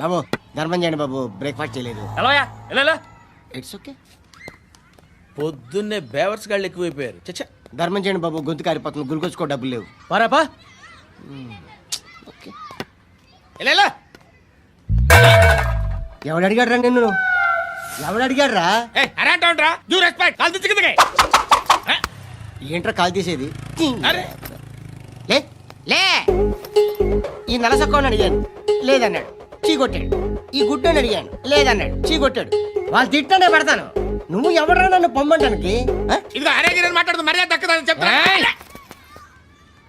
బాబు ధర్మం చేయండి బాబు, బ్రేక్ఫాస్ట్ చేయలేదు. ఎలా ఇట్స్ ఓకే. పొద్దున్నే బేవర్స్ గాళ్ళు ఎక్కువైపోయారు. చచ్చా, ధర్మం చేయండి బాబు, గొంతు కారిపోతుంది, గురికొచ్చుకో డబ్బులు లేవు. పారాపా. ఓకే. ఎలా ఎవడు అడిగాడు రా నిన్ను? ఎవడు అడిగాడు రా? ఏంట్రా కాల్ తీసేది? లే లే. ఈ నలసక్కని అడిగాను, లేదన్నాడు, చీ కొట్టాడు. ఈ గుడ్డని అడిగాను, లేదన్నాడు, చీ కొట్టాడు. వాళ్ళు తిట్టానే పెడతాను. నువ్వు ఎవడరా నన్ను పొమ్మంటానికి? మాట్లాడుతూ మర్యాద దక్కదని చెప్తా.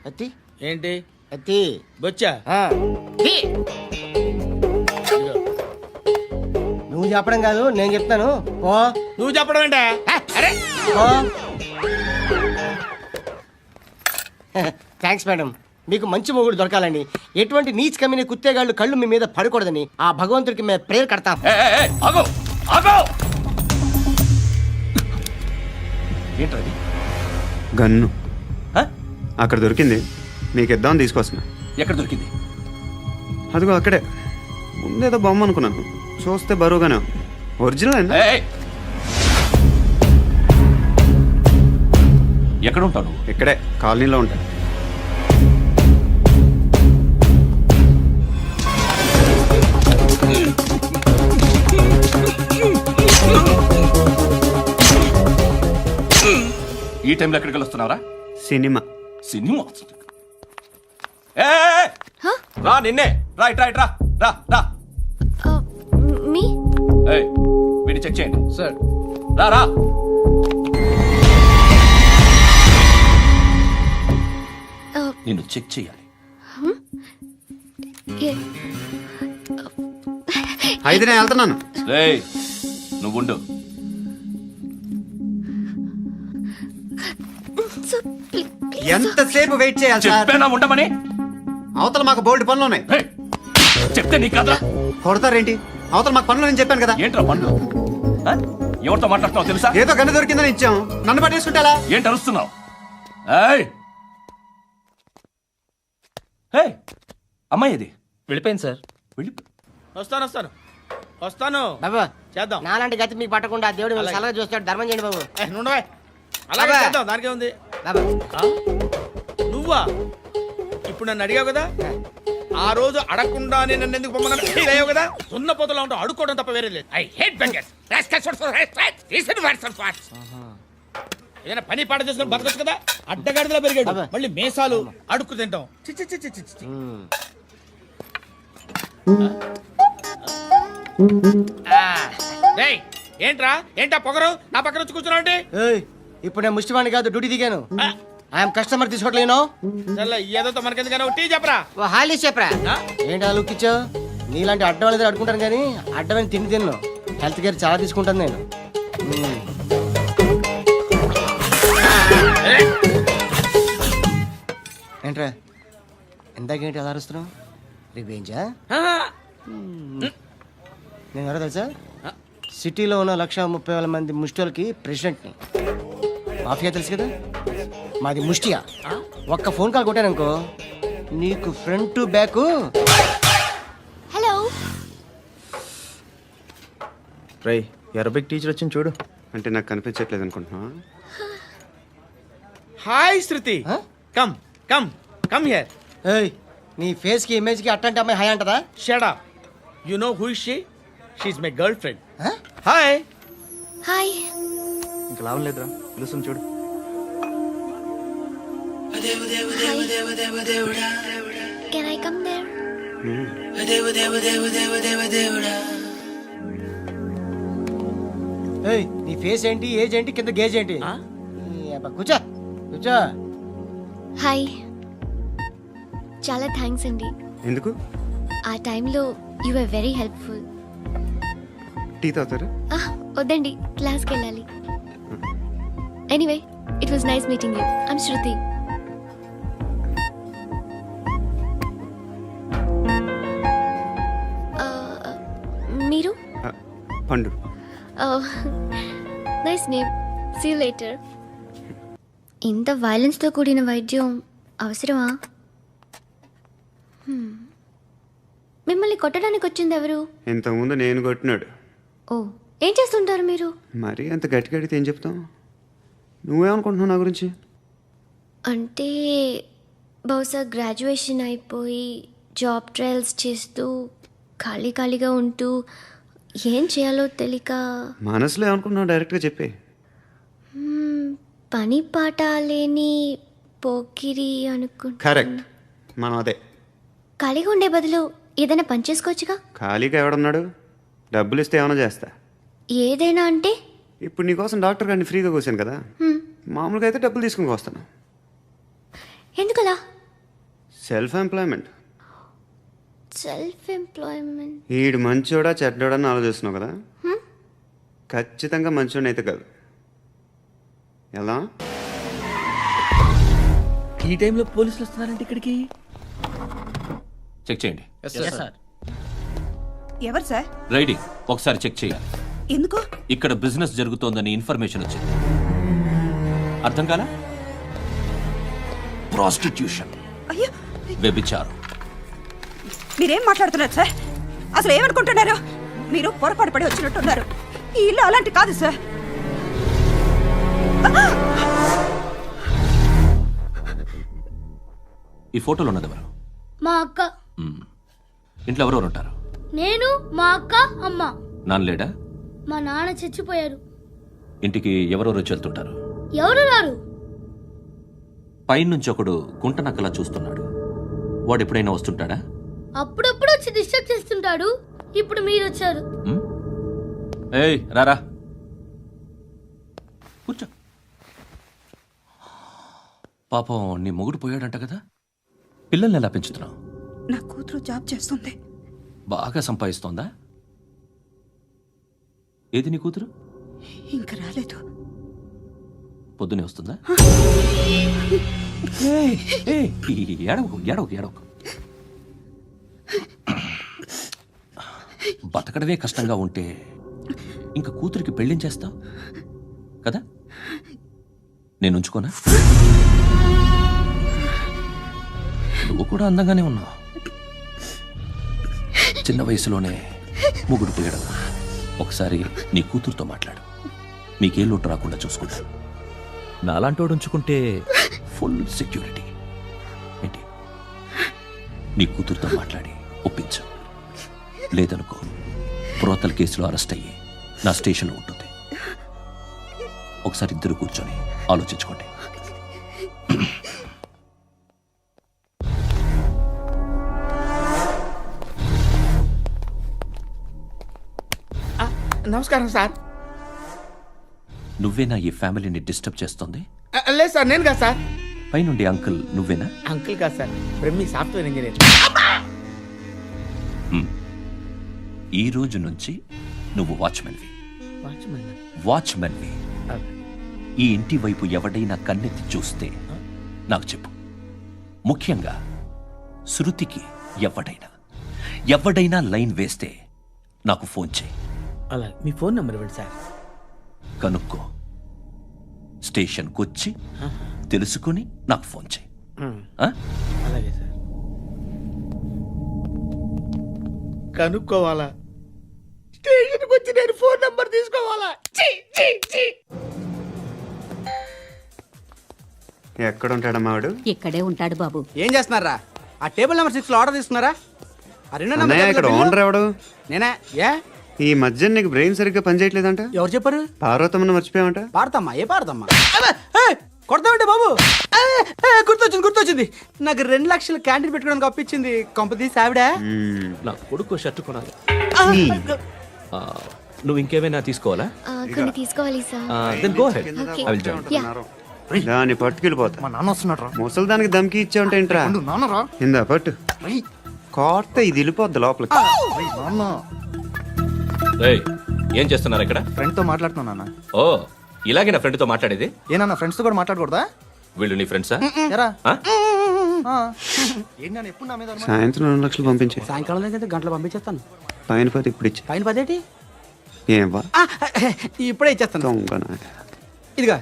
అత్తి ఏంటి అత్తి బొచ్చా? నువ్వు చెప్పడం కాదు, నేను చెప్తాను. ఓ నువ్వు చెప్పడం ఏంటా? అరే థ్యాంక్స్ మేడం. మీకు మంచి మొగుడు దొరకాలని, ఎటువంటి నీచ్ కమ్మిన కుత్తేగాళ్ళు కళ్ళు మీ మీద పడకూడదని ఆ భగవంతుడికి మేము ప్రేయర్ కడతాం. ఏంటది? గన్ను అక్కడ దొరికింది, మీకు ఇద్దామని తీసుకొస్తున్నా. ఎక్కడ దొరికింది? అదిగో అక్కడే. ముందేదో బొమ్మ అనుకున్నాను, చూస్తే బరువుగానే ఒరిజినల్ అండి. ఎక్కడ ఉంటాను? ఇక్కడే కాలనీలో ఉంటాను. ఈ టైంలో ఎక్కడికి వస్తున్నావురా? సినిమా. సినిమా రా, నిన్నే రా, ఇట్రా ఇట్రా, రా రా. మీ వీడిని చెక్ చేయండి సార్. రా రా. నిన్ను చెక్ చేయాలి. 5 నేను వెళ్తున్నాను. నువ్వుండు. ఎంతసేపు వెయిట్ చేయాలి సార్? చెప్పేనా ఉండమని? అవతల మాకు బోల్డ్ పనులు ఉన్నాయి. చెప్తే నీకు కదా కొడతారేంటి? అవతల మాకు పనులు నేను చెప్పాను కదా. ఏంట్రా పనులు? ఎవరితో మాట్లాడుతున్నావు తెలుసా? ఏదో గన్ను దొరికిందని ఇచ్చాం, నన్ను పట్టేసుకుంటా. ఏంటి అరుస్తున్నావు? అమ్మాయి ఇది వెళ్ళిపోయింది సార్. వస్తాను వస్తాను వస్తాను. బాబు చేద్దాం. నాలాంటి గతి మీకు పట్టకుండా దేవుడు మిమ్మల్ని సలహా చూస్తాడు. ధర్మం చేయండి బాబు. నుండవే, అలాగే బాబా. చేద్దాం, దానికే ఉంది. బాబు నువ్వా? ఇప్పుడు నన్ను అడిగావు కదా, ఆ రోజు అడగకుండానే నన్ను ఎందుకు పొమ్మన్నాను ఫీల్ అయ్యావు కదా. సున్న పోతలో ఉంటావు, అడుక్కోవడం తప్ప వేరే లేదు. I hate bangers. ఏదైనా పని పాట చేసుకుని బతకొచ్చు కదా. అడ్డగాడిదలా పెరిగాడు, అబ్బా. మళ్ళీ మేసాలు అడుక్కు తింటాం. చిచ్చి చిచ్చి చిచ్చి. ఏంట్రా ఏంటా పొగరు నా పక్కన వచ్చి కూర్చున్నావు అంటే? ఏయ్, ఇప్పుడు నేను ముష్టివాణి కాదు, డ్యూటీ దిగాను. ఐఎమ్ కస్టమర్ తీసుకోవట్లేను. ఏదో మనకెందుకైనా టీ చెప్పరా. ఓ హాలీ చెప్పరా. ఏంటి అలా లుక్ ఇచ్చావు? నీలాంటి అడ్డం వాళ్ళ దగ్గర అడుకుంటాను కానీ అడ్డమైన తిండి తిన్ను. హెల్త్ కేర్ చాలా తీసుకుంటాను నేను. ఏంట్రా ఇందాకేంటి అలా అరుస్తున్నావు? రివేంజా? నేను ఎవరో తెలుసా? సిటీలో ఉన్న 130,000 మంది ముష్టిలకి ప్రెసిడెంట్ని. మాఫియా తెలుసు కదా, మాది ముష్టియా. ఒక్క ఫోన్ కాల్ కొట్టాననుకో, నీకు ఫ్రంట్ టు బ్యాక్. హలో. రై అరబిక్ టీచర్ వచ్చింది చూడు. అంటే నాకు కనిపించట్లేదు అనుకుంటున్నా. Hi Shruti. Come come come here. ఏయ్, నీ ఫేస్ కి ఇమేజ్ కి అట్టంటే అమ్మాయి హై అంటదా? Shut up. You know who is she? She is my girlfriend. Hi. Hi. ఇంకా లాభం లేదురా, పిలుస్తుంది చూడు. Can I come there? ఏయ్, నీ ఫేస్ ఏంటి, ఏజ్ ఏంటి, కింద గేజ్ ఏంటి? కూర్చో కూర్చో. హాయ్. చాలా థ్యాంక్స్ అండి. ఎందుకు? ఆ టైంలో you are very helpful. Tea తాగుతారా? వద్దండి, క్లాస్కి వెళ్ళాలి. Anyway, it was nice meeting you. I'm Shruti. మీరు? Pandu. Nice name. See you later. ఇంత వైలెన్స్తో కూడిన వైద్యం అవసరమా? మిమ్మల్ని కొట్టడానికి వచ్చింది ఎవరు? ఇంతకుముందు నేను కొట్టినాడు. ఓ, ఏం చేస్తుంటారు మీరు? మరీ అంత గట్టి గడితే ఏం చెప్తాం? నువ్వేమనుకుంటున్నావు నా గురించి? అంటే బహుశా గ్రాడ్యుయేషన్ అయిపోయి జాబ్ ట్రయల్స్ చేస్తూ ఖాళీగా ఉంటూ ఏం చేయాలో తెలియక మనసులో ఏమనుకుంటున్నావు డైరెక్ట్గా చెప్పే. పని పాట లేని పోకిరి అనుకుంటా. కరెక్ట్, మనం అదే. ఖాళీగా ఉండే బదులు ఏదైనా పని చేసుకోవచ్చుగా. ఖాళీగా ఎవడన్నాడు? డబ్బులు ఇస్తే ఏమైనా చేస్తా. ఏదైనా అంటే? ఇప్పుడు నీకోసం డాక్టర్ గారిని ఫ్రీగా కూర్చాను కదా, మామూలుగా అయితే డబ్బులు తీసుకుని వస్తాను. ఎందుకలా? Self employment. Self employment. ఈడు మంచోడా చెడ్డోడా అని ఆలోచిస్తున్నావు కదా, ఖచ్చితంగా మంచోడని అయితే కాదు. ఎలా? ఈ టైంలో పోలీసులు వస్తున్నారంటే ఇక్కడికి. చెక్ చేయండి. ఎవరు సార్? రైడింగ్ ఒకసారి చెక్ చేయాలి. ఎందుకు? ఇక్కడ బిజినెస్ జరుగుతోందని ఇన్ఫర్మేషన్ వచ్చింది. అర్థం కాలా? ప్రాస్టిట్యూషన్, అయ్యో, వ్యభిచారం. మీరేం మాట్లాడుతున్నారు సార్? అసలు ఏమనుకుంటున్నారు? మీరు పొరపాటు పడి వచ్చినట్టున్నారు. ఈ ఇల్లు అలాంటి కాదు సార్. ఈ ఫోటోలో ఉన్నది ఎవరు? మా అక్క. మ్మ్. ఇంట్లో ఎవరెవరు ఉంటారు? నేను, మా అక్క, అమ్మ. నాన్న లేడా? మా నాన్న చచ్చిపోయారు. ఇంటికి ఎవరెవరు వచ్చి వెళ్తుంటారు? ఎవరు రారు. పైనుంచి ఒకడు గుంట నక్కలా చూస్తున్నాడు. వాడు ఎప్పుడైనా వస్తుంటాడా? అప్పుడప్పుడు వచ్చి డిస్టర్బ్ చేస్తుంటాడు. ఇప్పుడు మీరు వచ్చారు. మ్మ్? ఏయ్ రారా, కూర్చో. పాపం నీ మొగుడు పోయాడంట కదా, పిల్లల్ని ఎలా పెంచుతున్నావు? నా కూతురు జాబ్ చేస్తుంది. బాగా సంపాదిస్తోందా? ఏది నీ కూతురు? ఇంకా రాలేదు. పొద్దునే వస్తుందా? ఏయ్, ఏయ్, ఏడవకు ఏడవకు ఏడవకు. బతకడమే కష్టంగా ఉంటే ఇంకా కూతురికి పెళ్ళించేస్తావు కదా? నేను ఉంచుకోనా? నువ్వు కూడా అందంగానే ఉన్నావు. చిన్న వయసులోనే ముగుడు పోయడం. ఒకసారి నీ కూతురుతో మాట్లాడు, మీకే లోటు రాకుండా చూసుకుంటాను. నాలాంటోడు ఉంచుకుంటే ఫుల్ సెక్యూరిటీ. ఏంటి? నీ కూతురుతో మాట్లాడి ఒప్పించు. లేదనుకో, ప్రోతల కేసులో అరెస్ట్ అయ్యి నా స్టేషన్లో ఉంటుంది. ఒకసారి ఇద్దరు కూర్చొని ఆలోచించుకోండి. నమస్కారం సార్. నువ్వేనా ఈ ఫ్యామిలీని డిస్టర్బ్ చేస్తుంది? లేదు సార్, నేను కాదు సార్. పైనుండి అంకుల్ నువ్వేనా? అంకుల్ కాదు సార్, బ్రహ్మి సాఫ్ట్వేర్ ఇంజనీర్. ఈ రోజు నుంచి నువ్వు వాచ్మెన్వి. వాచ్మెన్. వాచ్మెన్వి. ఈ ఇంటి వైపు ఎవడైనా కన్నెత్తి చూస్తే నాకు చెప్పు. ముఖ్యంగా శృతికి ఎవడైనా లైన్ వేస్తే నాకు ఫోన్ చేయి. అలా మీ ఫోన్ నెంబర్ ఇవ్వండి సార్. కనుక్కో, స్టేషన్కి వచ్చి తెలుసుకుని నాకు ఫోన్ చేయి. ఆ? అలాగే సార్. కనుక్కోవాలా? స్టేషన్కి వచ్చి నేను ఫోన్ నంబర్ తీసుకోవాలా? ఛీ, ఛీ, ఛీ. ఎక్కడ ఉంటాడమ్మా వాడు? ఇక్కడే ఉంటాడు బాబు. ఏం చేస్తున్నారా? ఆ టేబుల్ నెంబర్ 6 లో ఆర్డర్ తీసుకున్నారా? ఆ రెండో నెంబర్ అన్నయ్య, ఇక్కడ ఓనర్ ఎవడు? నేనే. ఏ ఈ మధ్య నీకు బ్రెయిన్ సరిగ్గా పనిచేయట్లేదంట. ఎవరు చెప్పారు? పార్వతమ్మను మర్చిపోయామంట. పాడతామ్మా? ఏ పాడతామ్మా? కొడతామంటే బాబు. గుర్తొచ్చింది. నాకు 2 లక్షలు క్యాంటీన్ పెట్టుకోవడానికి అప్పించింది కొంపతీసి ఆవిడ. నా కొడుకు షర్ట్ కొనాలి. నువ్వు ఇంకేమైనా తీసుకోవాలా? కొన్ని తీసుకోవాలి sir. Then go ahead. Okay. I will join. Yeah. దాన్ని పట్టుకెళ్ళిపోతా. మా నాన్న వస్తున్నాడు రా. ముసలి దానికి దమ్కి ఇచ్చావుంటేంట్రా? నాన్నరా. ఇందా పట్టు. కోర్త ఇది వెళ్ళిపోద్ది లోపలికి. నాన్న ఏయ్, ఏం చేస్తున్నారు ఇక్కడ? ఫ్రెండ్ తో మాట్లాడుతున్నా నాన్న. ఓ, ఇలాగే నా ఫ్రెండ్తో మాట్లాడేది? ఏనా ఫ్రెండ్స్ తో కూడా మాట్లాడకూడదా? వీళ్ళు నీ ఫ్రెండ్సా? ఎరా ఆ? ఏంటి నాన్న ఎప్పుడు నా మీద అనుమానం? సాయంత్రం 2 లక్షలు పంపించే. సాయంకాలం దగ్గర గంటలు పంపించేస్తాను. పైన పోతే ఇప్పుడు ఇచ్చే. పైన 10 ఏంటి? ఏం వా ఇప్పుడే ఇచ్చేస్తాను. దొంగనా. ఇదిగా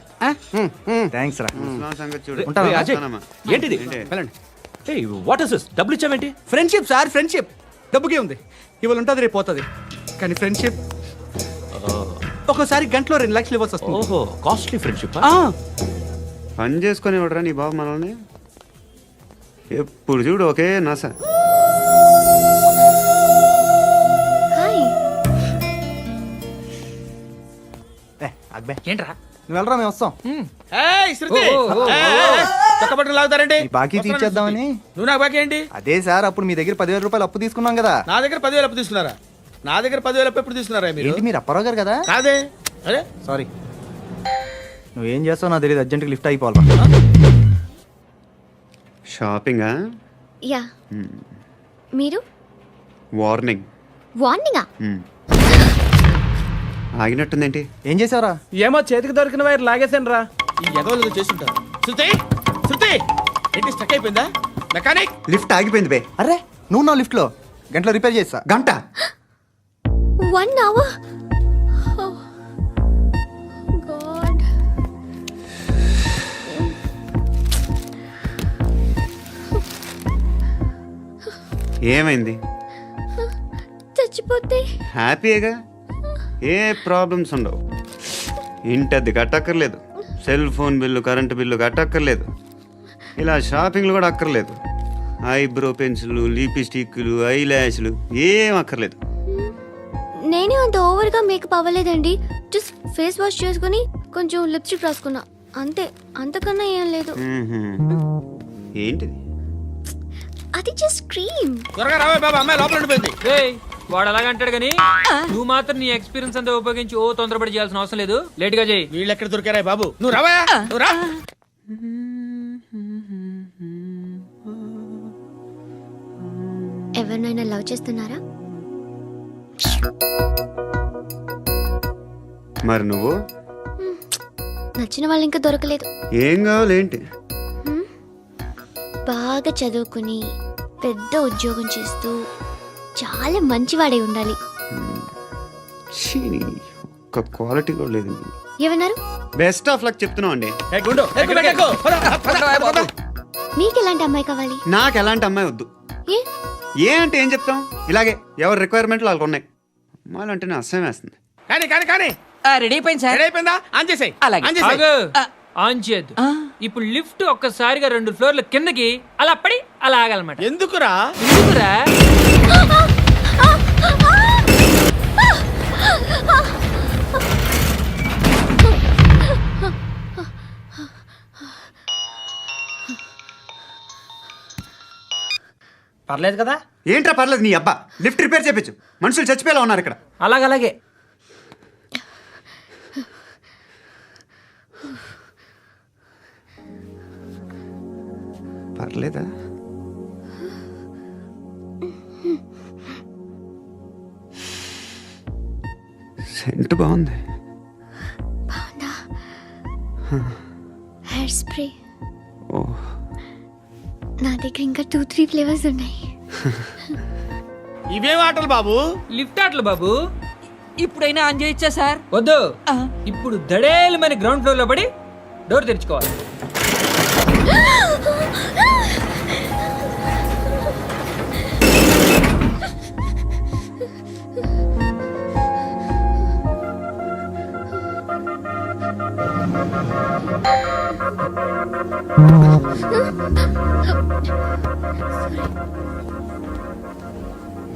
థ్యాంక్స్ రా. ముసలాం సంగతి చూడు. ఉంటావా? ఏయ్, అజయ్, ఉంటానమ్మా. ఏంటిది? ఏంటి? వెళ్ళండి. ఏయ్, వాట్ ఇస్ దిస్? డబ్బులు ఇచ్చావేంటి? Friendship sir, friendship. డబ్బుకే ఉంది, ఇవాళ ఉంటుంది రేపు పోతుంది. కానీ ఫ్రెండ్షిప్ ఒక్కోసారి గంటలో 2 లక్షలు ఇవ్వాల్సి వస్తుంది. ఓహో కాస్ట్లీ ఫ్రెండ్షిప్. ఆ, పని చేసుకొని ఇవ్వడరా నీ బాబు మనల్ని? ఎప్పుడు చూడు ఒకే నాస. హాయ్. అక్బే ఏంట్రా నువ్వు వెళ్ళరా, మేము వస్తాం. ఏయ్, శృతి! చొక్కా పట్టుకుని లాగుతారండి? ఈ బాకీ తీర్చేద్దామని. నువ్వు నాకు బాకీ ఏంటి? అదే సార్, అప్పుడు మీ దగ్గర 10,000 రూపాయలు అప్పు తీసుకున్నాం కదా. నా దగ్గర 10,000 అప్పు తీసుకున్నారా? నా దగ్గర 10,000 అప్పు ఎప్పుడు తీసుకున్నారా మీరు? ఏంటి మీరు అప్పారావు గారు కదా? కాదే. అరే సారీ. నువ్వేం చేస్తావు నాకు తెలియదు, అర్జెంట్గా లిఫ్ట్ అయిపోవాలి. షాపింగా? యా. మీరు వార్నింగ్. వార్నింగా? ఆగినట్టుందేంటి? ఏం చేసావురా? ఏమో చేతికి దొరికిన వైర్ లాగేసాను రా. ఈ ఎగవలు చేస్తుంటారు. శృతి! శృతి! ఏంటి స్టక్ అయిపోయిందా? మెకానిక్! లిఫ్ట్ ఆగిపోయింది బే. అరే నువ్వు నా లిఫ్ట్లో గంటలో రిపేర్ చేస్తా. గంట? 1 hour? Oh. God. ఏమైంది? చచ్చిపోతే హ్యాపీగా, ఏ ప్రాబ్లమ్స్ ఉండవు. ఇంటి అద్దె కట్టక్కర్లేదు, cell phone bill current bill కట్టక్కర్లేదు, ఇలా షాపింగ్లు కూడా అక్కర్లేదు. ఐబ్రో పెన్సిల్లు, లిప్స్టిక్లు, ఐ ల్యాష్లు ఏం అక్కర్లేదు. నేనే అంత ఓవర్గా మేకప్ అవ్వలేదండి. జస్ట్ ఫేస్ వాష్ చేసుకుని కొంచెం లిప్స్టిక్ రాసుకున్నా అంతే, అంతకన్నా ఏం లేదు. ఏంటిది? అది జస్ట్ క్రీమ్. త్వరగా రావే బాబా, అమ్మాయి లోపల ఉండిపోయింది. వాడు అలాగంటాడు కానీ నువ్వు మాత్రం నీ ఎక్స్పీరియన్స్ అంతా ఉపయోగించి ఓ తొందరపడి చేయాల్సిన అవసరం లేదు. లేట్ గా చేయి. వీళ్ళు ఎక్కడ దొరికారా బాబు? నువ్వు రావా, నువ్వు రా. ఎవరినైనా లవ్ చేస్తున్నారా? మరి నువ్వు? నచ్చిన వాళ్ళు ఇంకా దొరకలేదు. ఏం కావాలి ఏంటి? బాగా చదువుకుని పెద్ద ఉద్యోగం చేస్తూ చాలా మంచివాడే ఉండాలి. ఛీ, ఒక్క క్వాలిటీ కూడా లేదు. ఏమన్నారు? బెస్ట్ ఆఫ్ లక్ చెప్తున్నావు అండి. ఏ గుండు, ఎక్కు, ఎక్కు. పద, పద, పద. మీకు ఎలాంటి అమ్మాయి కావాలి? నాకు ఎలాంటి అమ్మాయి వద్దు. ఏ? ఏ అంటే ఏం చెప్తాం, ఇలాగే ఎవరి రిక్వైర్మెంట్లు వాళ్ళకు ఉన్నాయి. అమ్మాయిలు అంటేనే అసహ్యం వేస్తుంది. కానీ కానీ కానీ రెడీ అయిపోయింది సార్. రెడీ అయిపోయిందా? ఆన్ చేసేయ్. అలాగే. ఆన్ చేసేయ్. ఆగు. ఆన్ చేయద్దు. ఇప్పుడు లిఫ్ట్ ఒక్కసారిగా 2 ఫ్లోర్ల కిందకి అలా పడి అలా ఆగాలన్నమాట. ఎందుకురా? ఎందుకురా? పర్లేదు కదా? ఏంట్రా పర్లేదు, నీ అబ్బా లిఫ్ట్ రిపేర్ చేయించు. మనుషులు చచ్చిపోయేలా ఉన్నారు ఇక్కడ. అలాగే. పర్లేదా? సెంట్ బాగుంది. Hair spray. ఓ, నా దగ్గర ఇంకా 2-3 ఫ్లేవర్స్ ఉన్నాయి. ఇవేం ఆటలు బాబు? లిఫ్ట్ ఆటలు బాబు. ఇప్పుడైనా ఆన్ చేయొచ్చా సార్? వద్దు. ఇప్పుడు దడేలు మన గ్రౌండ్ ఫ్లోర్ లో పడి డోర్ తెరుచుకోవాలి.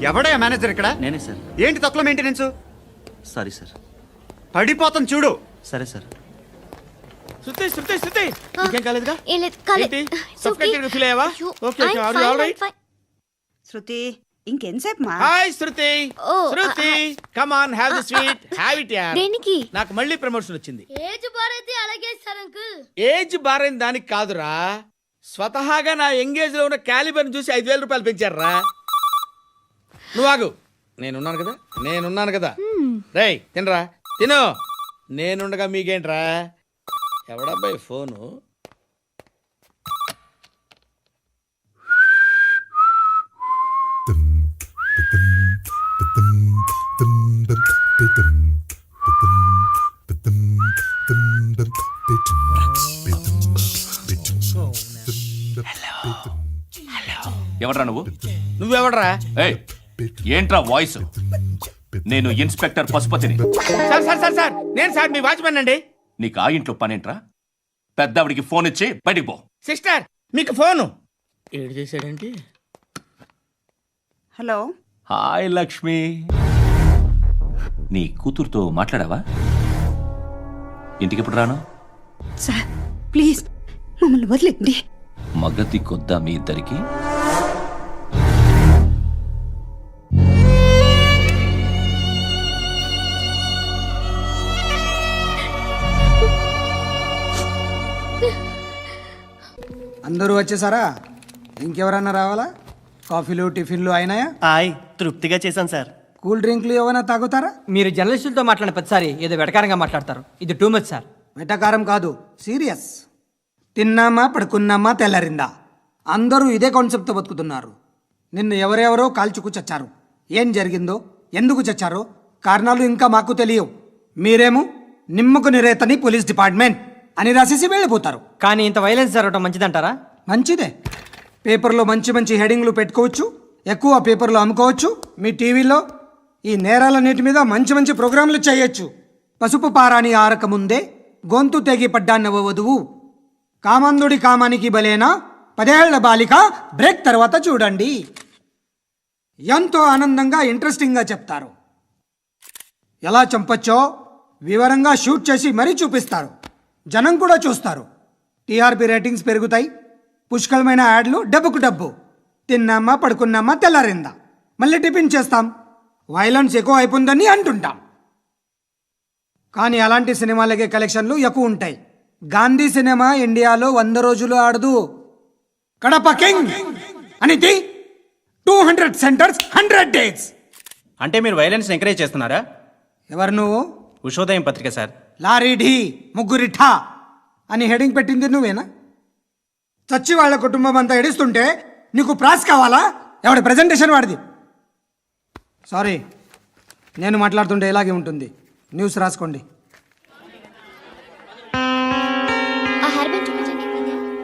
ఎవడయ్యా మేనేజర్ ఇక్కడ? నేనే సార్. ఏంటి తక్కువ మెయింటెనెన్స్? Sorry sir. పడిపోతాం చూడు. సరే సార్. శృతి, శృతి, శృతి. ఇంకేం కాలేదుగా? ఏం లేదు, కాలేదు. ఏంటి? It's okay. Suffocated feel అయ్యావా? అయ్యో, Okay, okay. I'm Are you fine, all right? I'm fine. శృతి ఇంకెంతసేపు మా? Hi Shruti. Oh, Shruti, come on, have the sweet. Have it యార్. దేనికి? నాకు మళ్ళీ ప్రమోషన్ వచ్చింది. ఏజ్ బారైతే అలాగే సార్ అంకుల్. ఏజ్ బారైన దానికి కాదురా, స్వతహాగా నా ఎంగేజ్ లో ఉన్న క్యాలిబర్ చూసి 5,000 రూపాయలు పెంచారా. నువ్వు ఆగు, నేనున్నాను కదా. రేయ్ తినరా, తిను. నేనుండగా మీకేంట్రా? ఎవడబ్బాయి ఫోను? ఎవడ్రా నువ్వు? నువ్వెవడరా? ఏయ్ ఏంట్రా వాయిస్? నేను ఇన్స్పెక్టర్ పశుపతిని. సార్ సార్ సార్ సార్ నేను సార్ మీ వాచ్మెన్ అండి. నీకు ఆ ఇంట్లో పనేంట్రా? పెద్దవిడికి ఫోన్ ఇచ్చి బయటికి పో. సిస్టర్ మీకు ఫోను ఏడు చేశాడేంటి? Hello hi Lakshmi. నీ కూతురుతో మాట్లాడావా? ఇంటికి ఎప్పుడు రాను? సార్ ప్లీజ్ మమ్మల్ని వదిలేండి. మగతి కొద్దా మీ ఇద్దరికి? అందరూ వచ్చేసారా? ఇంకెవరన్నా రావాలా? కాఫీలు టిఫిన్లు అయినాయా? తృప్తిగా చేశాను సార్. కూల్ డ్రింక్లు ఏమైనా తాగుతారా? మీరు జర్నలిస్టులతో మాట్లాడిన ప్రతిసారి ఏదో వెటకారంగా మాట్లాడతారు. ఇది టూ మచ్ సార్. వెటకారం కాదు, సీరియస్. తిన్నామా పడుకున్నామా తెల్లరిందా, అందరూ ఇదే కాన్సెప్ట్తో బతుకుతున్నారు. నిన్ను ఎవరెవరో కాల్చుకు చచ్చారు. ఏం జరిగిందో, ఎందుకు చచ్చారో కారణాలు ఇంకా మాకు తెలియవు. మీరేమో నిమ్మకు నిరేతని పోలీస్ డిపార్ట్మెంట్ అని రాసేసి వెళ్ళిపోతారు. కానీ ఇంత వైలెన్స్ జరగడం మంచిదంటారా? మంచిదే. పేపర్లో మంచి మంచి హెడింగ్లు పెట్టుకోవచ్చు, ఎక్కువ పేపర్లు అమ్ముకోవచ్చు. మీ టీవీలో ఈ నేరాలన్నిటి మీద మంచి మంచి ప్రోగ్రాంలు చేయొచ్చు. పసుపు పారాని ఆరక ముందే గొంతు తెగి పడ్డాన్నవ వధువు, కామందుడి కామానికి బలేనా 10 ఏళ్ల బాలిక, బ్రేక్ తర్వాత చూడండి. ఎంతో ఆనందంగా ఇంట్రెస్టింగ్గా చెప్తారు. ఎలా చంపొచ్చో వివరంగా షూట్ చేసి మరీ చూపిస్తారు. జనం కూడా చూస్తారు. టీఆర్పీ రేటింగ్స్ పెరుగుతాయి. పుష్కలమైన యాడ్లు, డబ్బుకు డబ్బు. తిన్నామా పడుకున్నామా తెల్లారిందా, మళ్ళీ టిఫిన్ చేస్తాం. వైలెన్స్ ఎక్కువ అయిపోయిందని అంటుంటాం. కానీ అలాంటి సినిమాలకే కలెక్షన్లు ఎక్కువ ఉంటాయి. గాంధీ సినిమా ఇండియాలో 100 రోజులు ఆడదు. కడప కింగ్ అనేది 200 సెంటర్స్ 100 డేస్. అంటే మీరు వైలెన్స్ ఎంకరేజ్ చేస్తున్నారా? ఎవరు నువ్వు? ఉషోదయం పత్రిక సార్. లారీ ఢీ ముగ్గురిఠా అని హెడింగ్ పెట్టింది నువ్వేనా? చచ్చి వాళ్ళ కుటుంబం అంతా ఎడుస్తుంటే నీకు ప్రాస్ కావాలా? ఎవడి ప్రజెంటేషన్ వాడిది. సారీ, నేను మాట్లాడుతుంటే ఇలాగే ఉంటుంది. న్యూస్ రాసుకోండి. ఆ హెయిర్ బ్యాండ్ చూపించండి.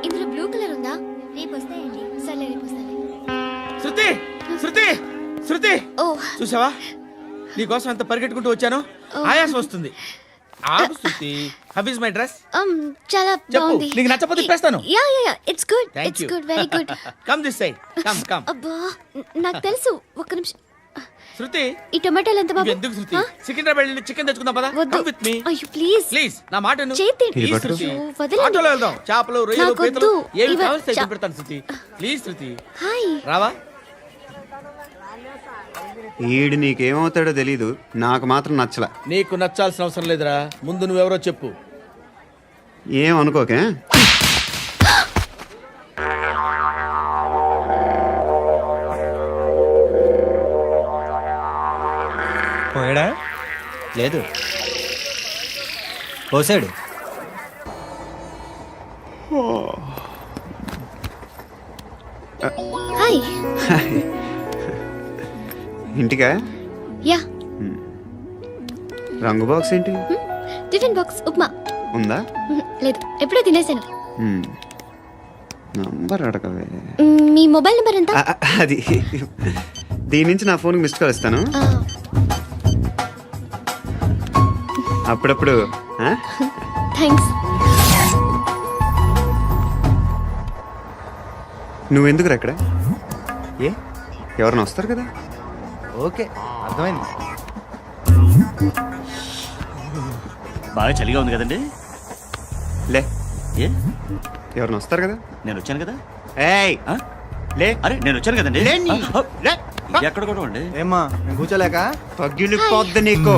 ఇందులో బ్లూ కలర్ ఉందా? రేపు వస్తాయండి. సరే రేపు వస్తాయి. శృతి శృతి శృతి ఓ చూసావా, నీకోసం ఎంత పరిగెట్టుకుంటూ వచ్చాను. ఆయాసం వస్తుంది. ఆగు Shruti. How is my dress? చాలా చెప్పు, బాగుంది. నీకు నచ్చకపోతే తిప్పేస్తాను. Yeah yeah yeah, it's good. Thank it's you. Good, very good. Come this side. Come come. అబ్బా, నాకు తెలుసు. ఒక్క నిమిషం. శృతి ఈ టొమాటోలు ఎంత బాబు? ఎందుకు శృతి? సికింద్రాబాద్ వెళ్ళి చికెన్ తెచ్చుకుందాం పదా. వద్దు. కమ్ విత్ మీ అయ్యో ప్లీజ్ ప్లీజ్. నా మాట విను. చేతి Please, శృతి. అయ్యో, వదలండి. ఆటోలో వెళ్దాం. చేపలు, రొయ్యలు, నాకు పీతలు వద్దు. ఏమి ఇవ- కావాలి చా- పెడతాను శృతి. Please Shruti hi. రావా. ఈడు నీకేమవుతాడో తెలీదు, నాకు మాత్రం నచ్చలా. నీకు నచ్చాల్సిన అవసరం లేదురా. ముందు నువ్వెవరో చెప్పు. ఏం అనుకోకే. పోయాడా? లేదు, పోసాడు. హాయ్. ఇంటికా? యా, రంగు బాక్స్ ఏంటి? Tiffin box upma. ఉందా? లేదు, ఎప్పుడో తినేసాను. నంబర్ అడగవే. మీ మొబైల్ నెంబర్ ఎంత? అది దీని నుంచి నా ఫోన్కి మిస్డ్ కాల్ ఇస్తాను. అప్పుడప్పుడు. థ్యాంక్స్. నువ్వెందుకురా అక్కడ? ఏ? ఎవరైనా వస్తారు కదా. ఓకే, అర్థమైంది. బాగా చలిగా ఉంది కదండి. లే, ఏ ఎవరైనా వస్తారు కదా. నేను వచ్చాను కదా. ఏయ్ ఆ? లే. అరే నేను వచ్చాను కదండి. లే నీ. లే. ఎక్కడ కూడా అండి. ఏమ్మా, నేను కూర్చోలేక? పగిలిపోద్ది నీకు.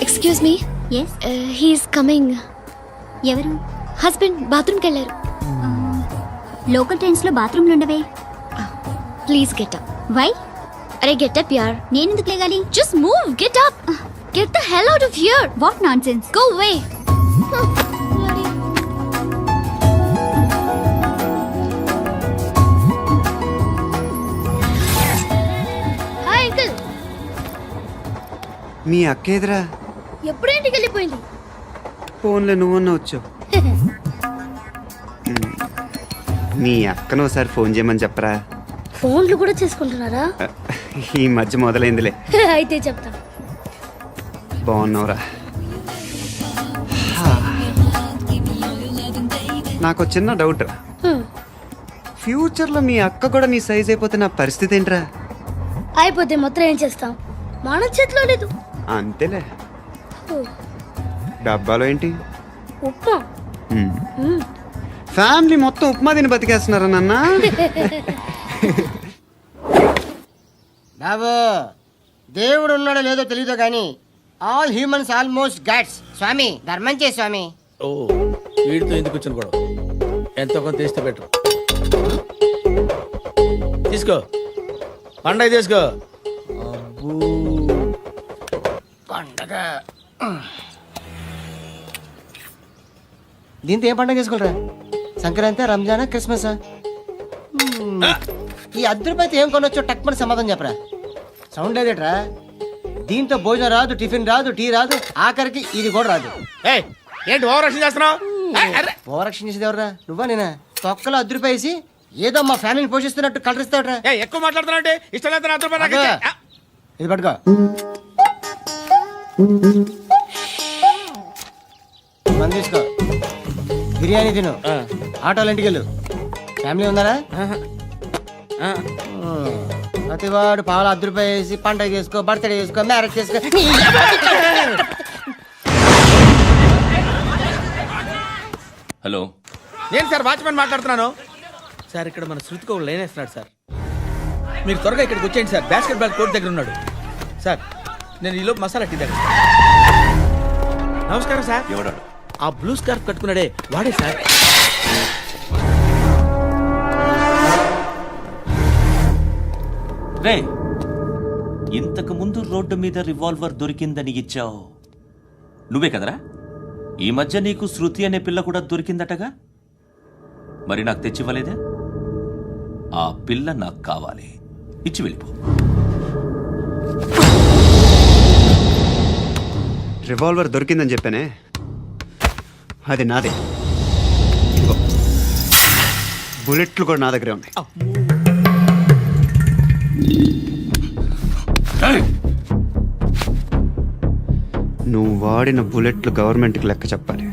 Excuse me. Yes, he's coming. ఎవరు? హస్బెండ్ బాత్రూమ్కి వెళ్ళారు. లోకల్ ట్రైన్స్ లో బాత్రూమ్లు ఉండవే. Please get up. వై? అరే గెట్ అప్ యార్. నేను ఎందుకు లేగాలి? Just move, get up. Get the hell out of here. What nonsense. Go away. Hi uncle. మీ అక్క ఎదురా? ఎప్పుడు ఇంటికి వెళ్ళిపోయింది? ఫోన్లో నువ్వన్నా వచ్చావు. మీ అక్కను ఒకసారి ఫోన్ చేయమని చెప్పరా. ఫోన్లు కూడా చేసుకుంటున్నారా? ఈ మధ్య మొదలైందిలే. అయితే చెప్తా. బాగున్నావురా. నాకు చిన్న డౌట్. ఫ్యూచర్లో మీ అక్క కూడా నీ సైజ్ అయిపోతే నా పరిస్థితి ఏంట్రా? అయిపోతే మొత్తం ఏం చేస్తాం? మన చేతిలో లేదు. అంతేలే. డబ్బాలో ఏంటి? ఉప్మా. ఫ్యామిలీ మొత్తం ఉప్మా తిని బతికేస్తున్నారా నాన్న? బాబు, దేవుడు ఉన్నాడో లేదో తెలియదు కానీ ఆల్ హ్యూమన్స్ ఆల్మోస్ట్ గాడ్స్. స్వామి ధర్మం చే స్వామి. ఓ వీడితో ఎందుకు వచ్చిన గొడవ? ఎంతో కొంత తీస్తే బెటర్. తీసుకో పండగ తీసుకో. పండగ దీంతో ఏం పండగ చేసుకుంటారా? సంక్రాంతి, రంజానా, క్రిస్మసా? ఈ అర్ధ రూపాయలతో ఏం కొనొచ్చో టక్మని సమాధానం చెప్పరా. సౌండ్ లేదేట్రా? దీంతో భోజనం రాదు, టిఫిన్ రాదు, టీ రాదు, ఆఖరికి ఇది కూడా రాదు. ఏయ్, ఏంటి ఓవర్ యాక్షన్ చేస్తున్నావు? ఓవరాక్షన్ చేసేది ఎవరా? నువ్వా నేనా? తొక్కలో అర్ధ రూపాయి వేసి ఏదో మా ఫ్యామిలీని పోషిస్తున్నట్టు కలరిస్తావుట్రా. ఎక్కువ మాట్లాడుతున్నా ఇష్టం లేదు. ఇది పట్టుకో. మంది తీసుకో, బిర్యానీ తిను, ఆటోలు ఇంటికి వెళ్ళు. ఫ్యామిలీ ఉన్నారా? ప్రతివాడు పావులు అర్ధ రూపాయి వేసి పండగ చేసుకో, బర్త్డే చేసుకో, మ్యారేజ్ చేసుకో. హలో, నేను సార్ వాచ్మెన్ మాట్లాడుతున్నాను. సార్ ఇక్కడ మన శృతికో లైన్ వేస్తున్నాడు సార్. మీరు త్వరగా ఇక్కడికి వచ్చేయండి సార్. బాస్కెట్ బాల్ కోర్ట్ దగ్గర ఉన్నాడు సార్. నేను ఈలోపు మసాలా టీ దగ్గర. నమస్కారం సార్. ఎవడాడు? ఆ బ్లూ స్కార్ఫ్ కట్టుకున్నాడే వాడే సార్. రే, ఇంతకు ముందు రోడ్డు మీద రివాల్వర్ దొరికిందని ఇచ్చావు నువ్వే కదరా? ఈ మధ్య నీకు శృతి అనే పిల్ల కూడా దొరికిందటగా? మరి నాకు తెచ్చివ్వలేదే? ఆ పిల్ల నాకు కావాలి, ఇచ్చి వెళ్ళిపో. రివాల్వర్ దొరికిందని చెప్పానే, అది నాదే. ఇదిగో, బుల్లెట్లు కూడా నా దగ్గరే ఉన్నాయి. నువ్వు వాడిన బుల్లెట్లు గవర్నమెంట్కి లెక్క చెప్పాలి.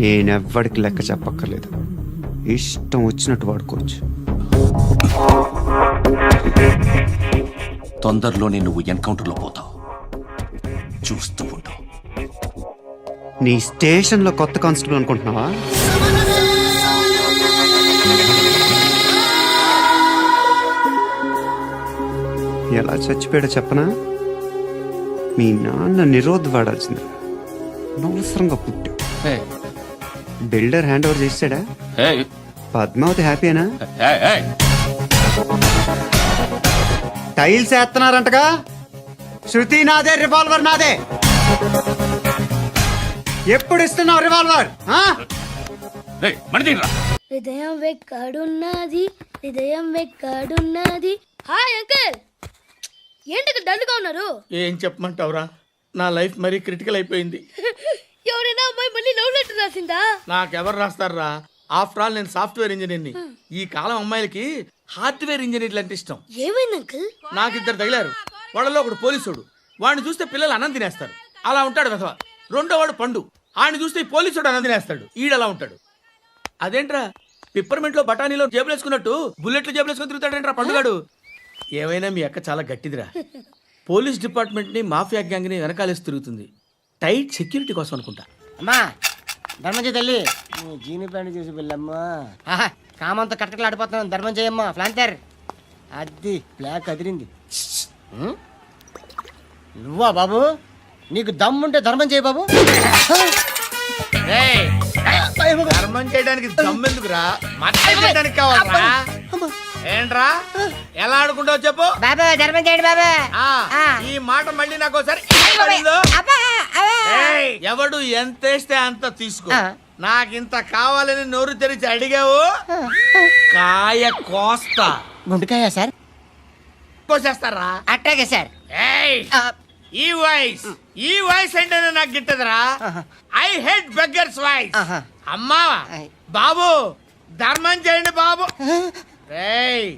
నేనెవ్వడికి లెక్క చెప్పక్కర్లేదు. ఇష్టం వచ్చినట్టు వాడుకోవచ్చు. తొందరలోనే నువ్వు ఎన్కౌంటర్లో పోతావు, చూస్తూ ఉంటావు. నీ స్టేషన్లో కొత్త కానిస్టేబుల్ అనుకుంటున్నావా? ఎలా చచ్చిపోయాడో చెప్పనా? మీ నాన్న నిరోధ్ వాడాల్సింది. అనవసరంగా పుట్టు. బిల్డర్ హ్యాండ్ ఓవర్ చేసాడా? పద్మావతి హ్యాపీనా? టైల్స్ వేస్తున్నారంటగా. శృతి నాదే, రివాల్వర్ నాదే. ఎప్పుడు ఇస్తున్నావు రివాల్వర్? హృదయం వెక్కడున్నది, హృదయం వెక్కడున్నది. హాయ్ అంకుల్, ఏంటి డల్గా ఉన్నారు? ఏం చెప్పమంటావురా, నా లైఫ్ మరీ క్రిటికల్ అయిపోయింది. ఎవరైనా అమ్మాయి మళ్ళీ లవ్ లెటర్ రాసిందా? నాకెవరు రాస్తారా? ఆఫ్టర్ ఆల్ నేను సాఫ్ట్వేర్ ఇంజనీర్ని. ఈ కాలం అమ్మాయిలకి హార్డ్వేర్ ఇంజనీర్లు అంటే ఇష్టం. ఏమైంది అంకుల్? నాకు ఇద్దరు తగిలారు. వాళ్ళలో ఒకడు పోలీసుడు. వాడిని చూస్తే పిల్లలు అన్నం తినేస్తారు, అలా ఉంటాడు వెధవ. రెండో వాడు పండు. ఆయన చూస్తే ఈ పోలీసుడు అన్నం తినేస్తాడు, ఈడలా ఉంటాడు. అదేంట్రా, పిప్పర్మెంట్ లో బఠానీలో జేబులు వేసుకున్నట్టు బుల్లెట్లు జేబులు వేసుకుని తిరుగుతాడేంట్రా పండుగాడు. ఏమైనా మీ అక్క చాలా గట్టిదిరా. పోలీస్ డిపార్ట్మెంట్ ని, మాఫియా గ్యాంగ్ ని వెనకాలేసి తిరుగుతుంది. టైట్ సెక్యూరిటీ కోసం అనుకుంటా. అమ్మా ధర్మం తల్లి, జీని ప్యాంట్ చేసి వెళ్ళమ్మా. కామంతో కట్టకలు ఆడిపోతున్నాను, ధర్మం చేయమ్మా. ఫ్లాంతర్ అది బ్లాక్ అదిరింది. నువ్వా బాబు? నీకు దమ్ముంటే ధర్మం చేయ బాబు. ధర్మం చేయడానికి దమ్మెందుకురా, చేయడానికి కావాలరా. ఏంట్రా ఎలా ఆడుకుంటావు చెప్పు బాబా. ధర్మం చేయండి బాబా. ఈ మాట మళ్ళీ నాకు ఒకసారి ఎవడు ఎంత వేస్తే అంత తీసుకో. నాకింత కావాలని నోరు తెరిచి అడిగావు, కాయ కోస్తా. గుండెకాయ సార్? కోసేస్తారా? అట్టాగే సార్. ఈ వాయిస్ అంటేనే నాకు గిట్టదురా. I hate beggars voice. అమ్మా బాబు ధర్మం చేయండి బాబు. రేయ్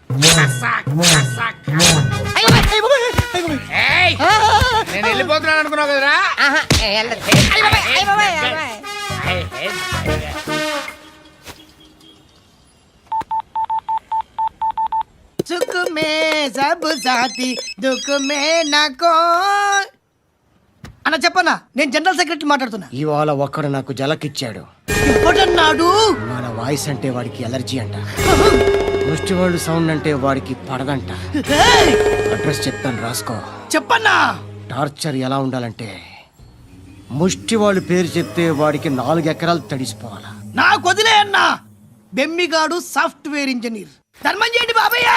కసాక్, కసాక్, కసాక్. ఏయ్, నేను వెళ్ళిపోతున్నాను అనుకున్నావు కదరా. I hate beggars. सुख में सब साथी दुख में नाको అన్న చెప్పన్నా, నేను జనరల్ సెక్రటరీ మాట్లాడుతున్నా. ఇవాళ ఒక్కడు నాకు జలకిచ్చాడు. నాడు మన వాయిస్ అంటే వాడికి ఎలర్జీ అంట, ముష్టి వాళ్ళు సౌండ్ అంటే వాడికి పడదంట. అడ్రస్ చెప్తాను రాసుకో. చెప్పన్నా. టార్చర్ ఎలా ఉండాలంటే ముష్టి వాళ్ళు పేరు చెప్తే వాడికి 4 ఎకరాలు తడిసిపోవాలా. నాకు వదిలే అన్నా. బెమ్మిగాడు సాఫ్ట్వేర్ ఇంజనీర్. ధర్మం చేయండి బాబయ్య.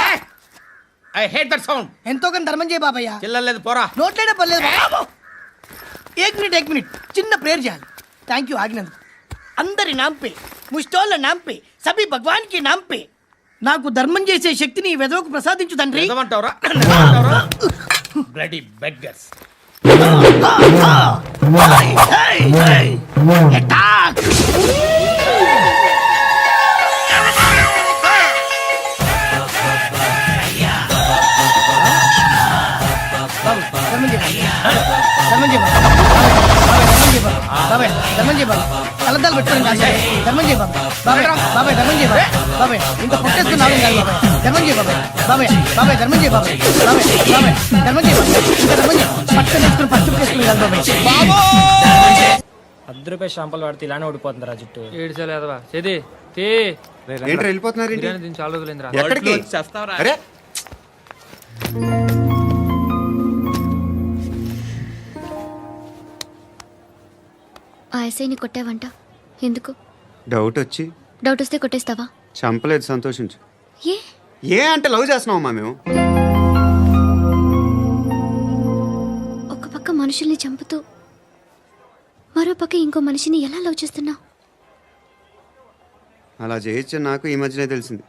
I hate that sound. ఎంతో కానీ ధర్మం చేయ బాబయ్య. చిల్లలేదు పోరా. నోట్లేడే పర్లేదు బాబు. एक मिनट చిన్న ప్రేయర్ చేయాలి. థ్యాంక్ యూ ఆగినందుకు. అందరి నాంపే, ముష్టోళ్ళ నాంపే, సభి భగవాన్ కి నాంపే నాకు ధర్మం చేసే శక్తిని ఈ వెదవకు ప్రసాదించు తండ్రి. ఏమంటావురా? Bloody beggars. కలద్దాలు పెట్టుకోండి ధర్మం చేయ బాబాయ్. బాబాయ్ ధర్మం చేయ బాబాయ్. ఇంత పుట్టేస్తున్నావు ధర్మం చేయ బాబాయ్. బాబాయ్ ధర్మం చేయ బాబాయ్. ధర్మం చేయ ఇంకా ధర్మం చేయ. పట్టు నేర్చుకుని పట్టు చేసుకుని బాబాయ్. ₹10 షాంపూలు వాడితే ఇలానే ఓడిపోతుంది రా జుట్టు. ఏడ్చాలి అదవా చేది తీ. ఏంట్రా వెళ్ళిపోతున్నారు ఏంటి? బిర్యానీ తిని చాలా రోజులైందిరా. ఎక్కడికి? అరే ఆ ఎస్ఐని కొట్టావంట, ఎందుకు? డౌట్ వచ్చి. డౌట్ వస్తే కొట్టేస్తావా? చంపలేదు, సంతోషించు. ఏ ఏ అంటే లవ్ చేస్తున్నావమ్మా మేము. ఒక పక్క మనుషుల్ని చంపుతూ మరో పక్క ఇంకో మనిషిని ఎలా లవ్ చేస్తున్నావు? అలా చేయొచ్చు నాకు ఈ మధ్యనే తెలిసింది.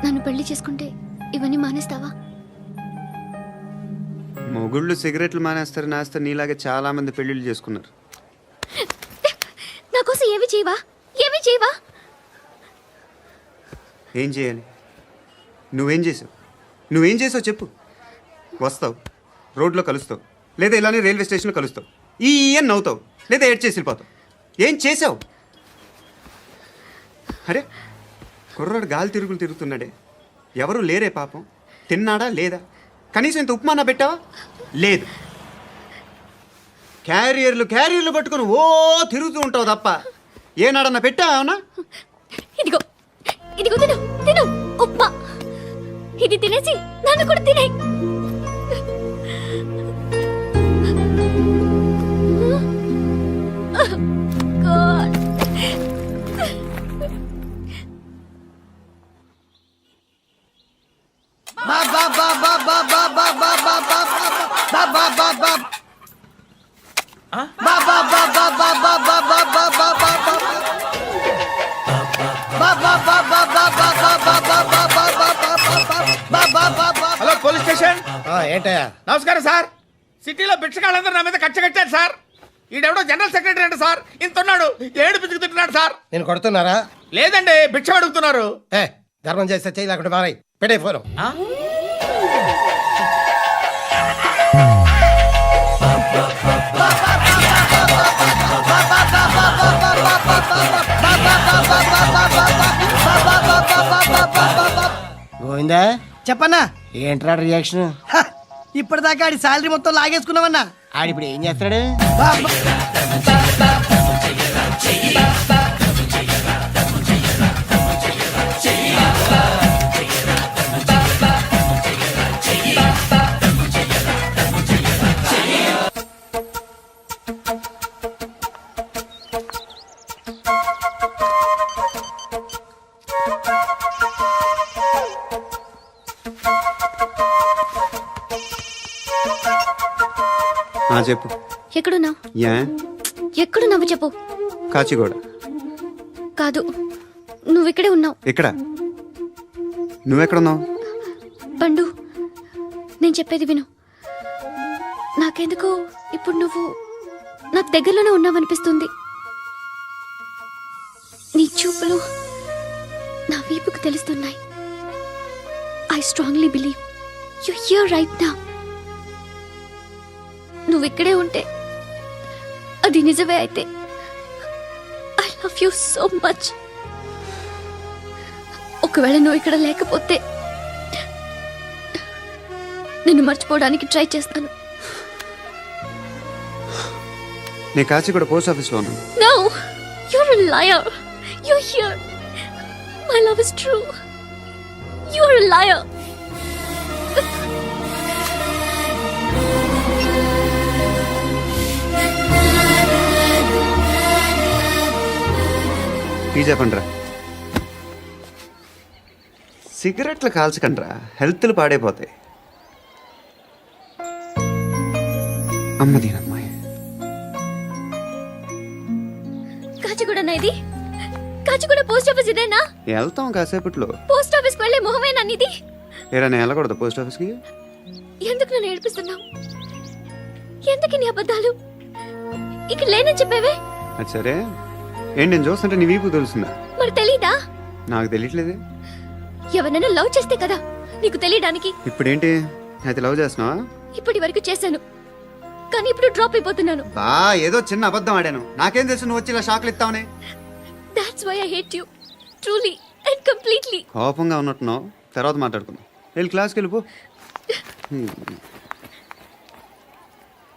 నన్ను పెళ్లి చేసుకుంటే ఇవన్నీ మానేస్తావా? మొగుళ్ళు సిగరెట్లు మానేస్తారు, నాస్తారు. నీలాగే చాలా మంది పెళ్లిళ్ళు చేసుకున్నారు. నా కోసం ఏమి చేయవా? ఏమి చేయవా? ఏం చేయాలి? నువ్వేం చేసావు చెప్పు. వస్తావు, రోడ్లో కలుస్తావు, లేదా ఇలానే రైల్వే స్టేషన్లో కలుస్తావు. ఈ అని నవ్వుతావు, లేదా ఏడ్ చేసి వెళ్ళిపోతావు. ఏం చేసావు? అరే కుర్రాడు గాలి తిరుగుతున్నాడే, ఎవరు లేరే పాపం. తిన్నాడా లేదా? కనీసం ఇంత ఉప్మానా పెట్టావా? లేదు. క్యారియర్లు పట్టుకొని ఓ తిరుగుతూ ఉంటావు తప్ప ఏనాడన్నా పెట్టావా? ఇదిగో ఇదిగో తిను తిను ఉప్మా. ఇది తినేసి నన్ను కూడా తినే. Hello police station. ఏంటయ్యా? నమస్కారం సార్. సిటీలో భిక్షకాళ్ళందరూ నా మీద కట్టారు సార్. ఈడెవడో జనరల్ సెక్రటరీ అంట సార్. ఇంతున్నాడు, ఏడు పిచ్చుకు తింటున్నాడు సార్. నేను కొడుతున్నారా? లేదండి, భిక్ష అడుగుతున్నారు. ధర్మం చేస్తే చేయి, లేకుంటే మారాయి. పెట్టే ఫోన్. గోవిందా చెప్పన్నా. ఏంట్రా రియాక్షన్? ఇప్పటిదాకా ఆడి శాలరీ మొత్తం లాగేసుకున్నావన్నా. ఆడిప్పుడు ఏం చేస్తాడు? చెప్పు. ఎక్కడున్నావు? యా ఎక్కడున్నావు చెప్పు. కాచిగూడ. కాదు, నువ్వు ఇక్కడే ఉన్నావు. ఇక్కడ నువ్వెక్కడున్నావు? పండు, నేను చెప్పేది విను. నాకెందుకు ఇప్పుడు నువ్వు నాకు దగ్గరలోనే ఉన్నావనిపిస్తుంది. నీ చూపులు నా వీపుకు తెలుస్తున్నాయి. I strongly believe you here right now. నువ్వు ఇక్కడే ఉంటే అది నిజమే అయితే I love you so much. ఒకవేళ నువ్వు ఇక్కడ లేకపోతే నిన్ను మర్చిపోవడానికి ట్రై చేస్తాను. నేను కాచిగూడ పోస్ట్ ఆఫీస్లో ఉన్నాను. No, you're a liar. You're here. My love is true. You're a liar. Tea చెప్పండిరా. సిగరెట్లు కాల్చకండ్రా, హెల్త్లు పాడైపోతాయి. అమ్మదీనమ్మాయి. కాచిగూడనా ఇది? కాచిగూడ పోస్ట్ ఆఫీస్ ఇదేనా? వెళ్తాం కాసేపట్లో. పోస్ట్ ఆఫీస్కి వెళ్ళే మొహమేనా నీది? ఏరా నేను వెళ్ళకూడదు పోస్ట్ ఆఫీస్కి? ఎందుకు నన్ను ఏడిపిస్తున్నావు? ఎందుకు నీ అబద్ధాలు? ఇక్కడ లేనని చెప్పేవే. అది సరే, ఏంటి నేను చూస్తుంటే నీ వీపు తెలుస్తుందా? మరి తెలీదా? నాకు తెలియట్లేదే. ఎవరైనా లవ్ చేస్తే కదా నీకు తెలియడానికి. ఇప్పుడేంటి అయితే లవ్ చేస్తున్నావా? ఇప్పటి వరకు చేశాను, కానీ ఇప్పుడు డ్రాప్ అయిపోతున్నాను. బా ఏదో చిన్న అబద్ధం ఆడాను. నాకేం తెలుసు నువ్వు వచ్చి ఇలా షాక్లు ఇస్తావని. That's why I hate you. Truly and completely. కోపంగా ఉన్నట్టున్నావు, తర్వాత మాట్లాడుకుందాం. వెళ్ళి క్లాస్కి వెళ్ళిపో.